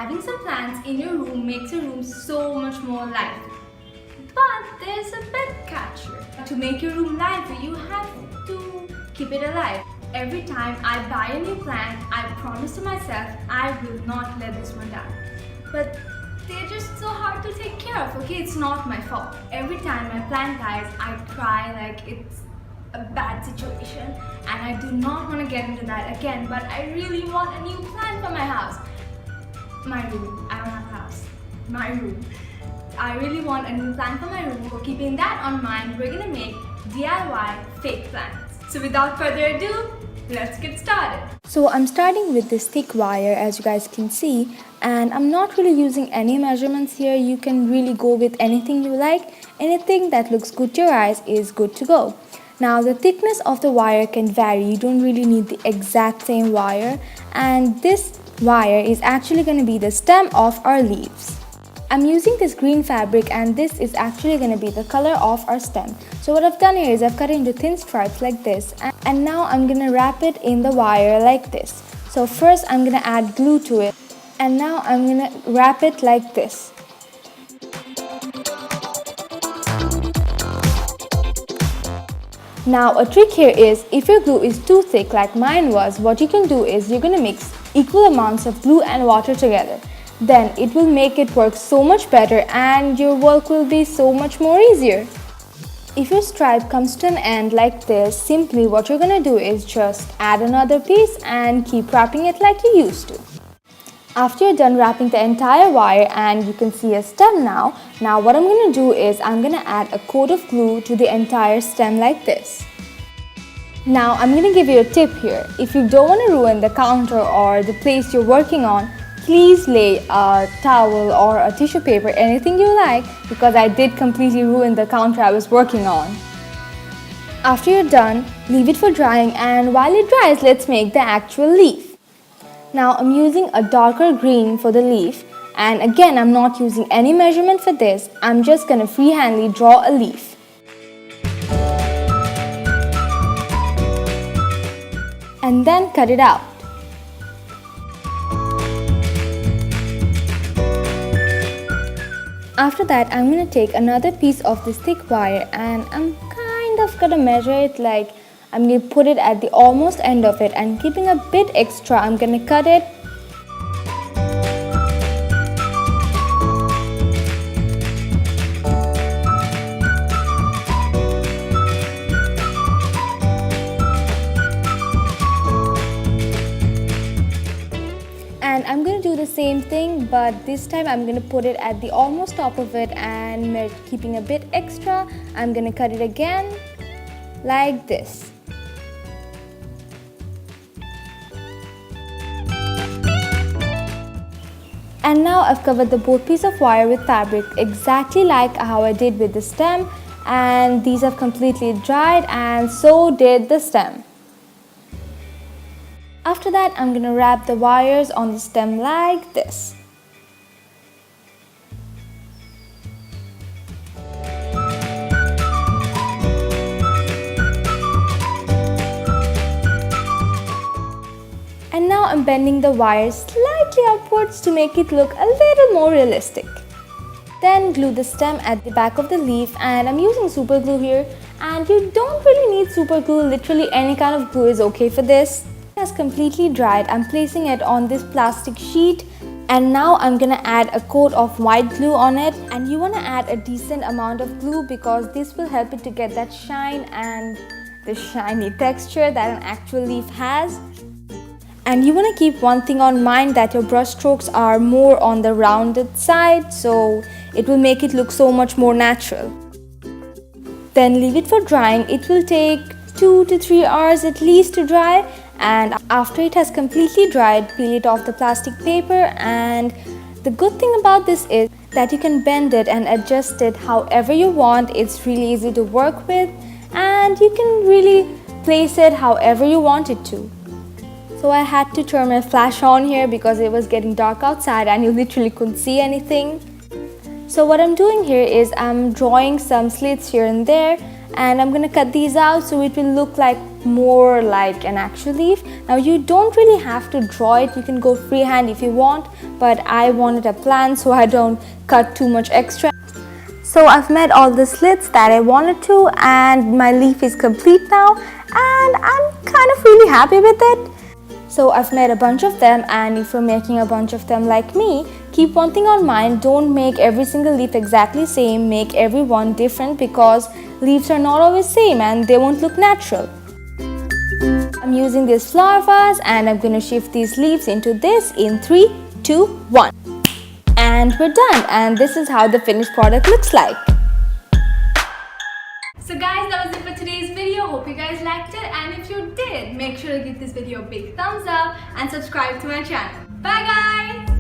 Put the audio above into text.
Having some plants in your room makes your room so much more lively. But there's a big catch here. To make your room lively, you have to keep it alive. Every time I buy a new plant, I promise to myself I will not let this one die. But they're just so hard to take care of, okay? It's not my fault. Every time my plant dies, I cry like it's a bad situation, and I do not want to get into that again, but I really want a new plant for my house. My room. I don't have a house. My room. I really want a new plant for my room. So keeping that on mind, we're gonna make DIY fake plants. So without further ado, let's get started. So I'm starting with this thick wire, as you guys can see, and I'm not really using any measurements here. You can really go with anything you like. Anything that looks good to your eyes is good to go. Now the thickness of the wire can vary. You don't really need the exact same wire, and this wire is actually going to be the stem of our leaves. I'm using this green fabric, and this is actually going to be the color of our stem. So what I've done here is I've cut it into thin stripes like this, and now I'm going to wrap it in the wire like this. So first I'm going to add glue to it, and now I'm going to wrap it like this. Now a trick here is, if your glue is too thick like mine was, what you can do is you're going to mix equal amounts of glue and water together. Then it will make it work so much better, and your work will be so much more easier. If your stripe comes to an end like this, simply what you're going to do is just add another piece and keep wrapping it like you used to. After you're done wrapping the entire wire and you can see a stem now, what I'm going to do is I'm going to add a coat of glue to the entire stem like this. Now I'm going to give you a tip here. If you don't want to ruin the counter or the place you're working on, please lay a towel or a tissue paper, anything you like, because I did completely ruin the counter I was working on. After you're done, leave it for drying, and while it dries, let's make the actual leaf. Now I'm using a darker green for the leaf, and again I'm not using any measurement for this. I'm just going to freehandly draw a leaf. And then cut it out. After that, I'm going to take another piece of this thick wire, and I'm kind of going to measure it, like I'm going to put it at the almost end of it, and keeping a bit extra, I'm going to cut it. And I'm going to do the same thing, but this time I'm going to put it at the almost top of it, and keeping a bit extra, I'm going to cut it again like this. And now I've covered the both piece of wire with fabric exactly like how I did with the stem, and these have completely dried, and so did the stem. After that, I'm going to wrap the wires on the stem like this. And now I'm bending the wires slightly upwards to make it look a little more realistic. Then glue the stem at the back of the leaf, and I'm using super glue here, and you don't really need super glue. Literally any kind of glue is okay for this. It has completely dried. I'm placing it on this plastic sheet, and now I'm gonna add a coat of white glue on it, and you want to add a decent amount of glue because this will help it to get that shine and the shiny texture that an actual leaf has. And you want to keep one thing on mind, that your brush strokes are more on the rounded side, so it will make it look so much more natural. Then leave it for drying. It will take 2 to 3 hours at least to dry, and after it has completely dried, peel it off the plastic paper. And the good thing about this is that you can bend it and adjust it however you want. It's really easy to work with, and you can really place it however you want it to. So I had to turn my flash on here because it was getting dark outside and you literally couldn't see anything. So what I'm doing here is I'm drawing some slits here and there, and I'm gonna cut these out so it will look like more like an actual leaf. Now you don't really have to draw it, you can go freehand if you want, but I wanted a plan so I don't cut too much extra. So I've made all the slits that I wanted to, and my leaf is complete now, and I'm kind of really happy with it. So I've made a bunch of them, and if you're making a bunch of them like me, keep one thing on mind: don't make every single leaf exactly same, make every one different, because leaves are not always same and they won't look natural. I'm using this flower vase and I'm going to shift these leaves into this in 3, 2, 1. And we're done, and this is how the finished product looks like. So guys, that was it for today's video. Hope you guys liked it, and if you did, make sure to give this video a big thumbs up and subscribe to my channel. Bye guys!